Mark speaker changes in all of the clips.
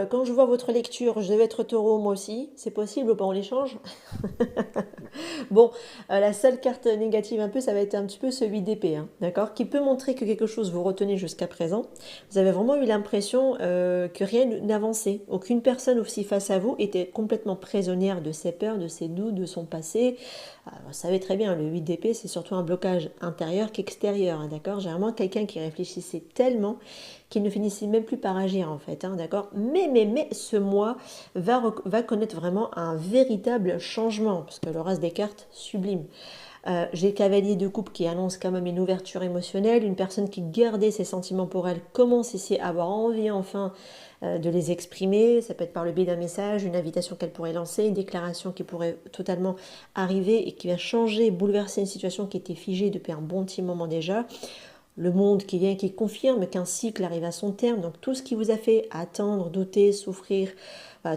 Speaker 1: quand je vois votre lecture, je vais être taureau moi aussi. C'est possible ou pas, on l'échange? Bon, la seule carte négative un peu, ça va être un petit peu ce 8 d'épée, hein, d'accord? Qui peut montrer que quelque chose vous retenez jusqu'à présent. Vous avez vraiment eu l'impression que rien n'avançait. Aucune personne aussi face à vous était complètement prisonnière de ses peurs, de ses doutes, de son passé. Vous savez très bien, le 8 d'épée, c'est surtout un blocage intérieur qu'extérieur, hein, d'accord? Généralement, quelqu'un qui réfléchissait tellement qu'il ne finissait même plus par agir, en fait, hein, d'accord? Mais, ce mois va connaître vraiment un véritable changement, parce que le reste des cartes sublime. J'ai le cavalier de coupe qui annonce quand même une ouverture émotionnelle, une personne qui gardait ses sentiments pour elle commence ici à avoir envie enfin de les exprimer. Ça peut être par le biais d'un message, une invitation qu'elle pourrait lancer, une déclaration qui pourrait totalement arriver et qui va changer, bouleverser une situation qui était figée depuis un bon petit moment déjà. Le monde qui vient, qui confirme qu'un cycle arrive à son terme. Donc tout ce qui vous a fait attendre, douter, souffrir,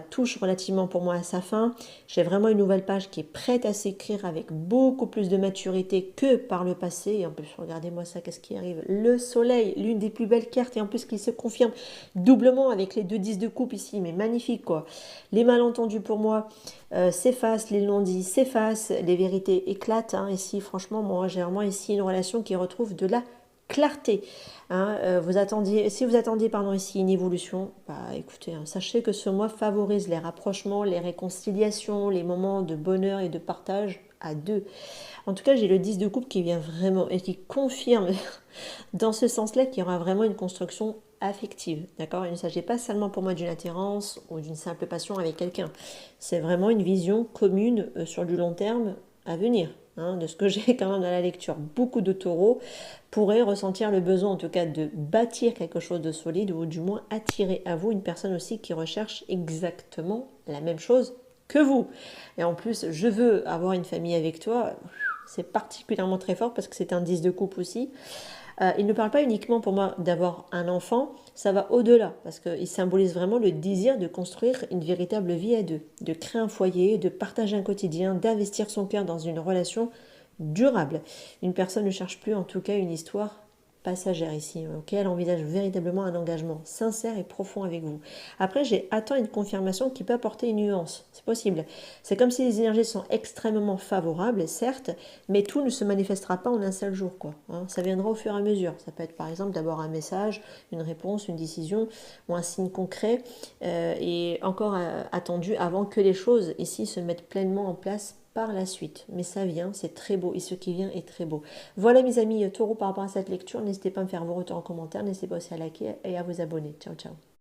Speaker 1: touche relativement pour moi à sa fin. J'ai vraiment une nouvelle page qui est prête à s'écrire avec beaucoup plus de maturité que par le passé. Et en plus, regardez-moi ça, qu'est-ce qui arrive? Le soleil, l'une des plus belles cartes et en plus qui se confirme doublement avec les 2 10 de coupe ici, mais magnifique quoi. Les malentendus pour moi s'effacent, les non-dits s'effacent, les vérités éclatent. Hein. Ici, franchement, moi j'ai vraiment ici une relation qui retrouve de la clarté. Hein, si vous attendiez pardon, ici une évolution, écoutez, hein, sachez que ce mois favorise les rapprochements, les réconciliations, les moments de bonheur et de partage à deux. En tout cas, j'ai le 10 de coupe qui vient vraiment et qui confirme dans ce sens-là qu'il y aura vraiment une construction affective. D'accord? Il ne s'agit pas seulement pour moi d'une attirance ou d'une simple passion avec quelqu'un. C'est vraiment une vision commune sur du long terme à venir. Hein, de ce que j'ai quand même dans la lecture. Beaucoup de taureaux pourraient ressentir le besoin en tout cas de bâtir quelque chose de solide ou du moins attirer à vous une personne aussi qui recherche exactement la même chose que vous. Et en plus, je veux avoir une famille avec toi. C'est particulièrement très fort parce que c'est un 10 de coupe aussi. Il ne parle pas uniquement pour moi d'avoir un enfant, ça va au-delà, parce qu'il symbolise vraiment le désir de construire une véritable vie à deux, de créer un foyer, de partager un quotidien, d'investir son cœur dans une relation durable. Une personne ne cherche plus en tout cas une histoire passagère ici, ok? Elle envisage véritablement un engagement sincère et profond avec vous. Après, attends une confirmation qui peut apporter une nuance, c'est possible. C'est comme si les énergies sont extrêmement favorables, certes, mais tout ne se manifestera pas en un seul jour, quoi. Hein. Ça viendra au fur et à mesure. Ça peut être par exemple d'abord un message, une réponse, une décision ou un signe concret et encore attendu avant que les choses ici se mettent pleinement en place par la suite. Mais ça vient, c'est très beau et ce qui vient est très beau. Voilà mes amis taureaux par rapport à cette lecture. N'hésitez pas à me faire vos retours en commentaire. N'hésitez pas aussi à liker et à vous abonner. Ciao, ciao.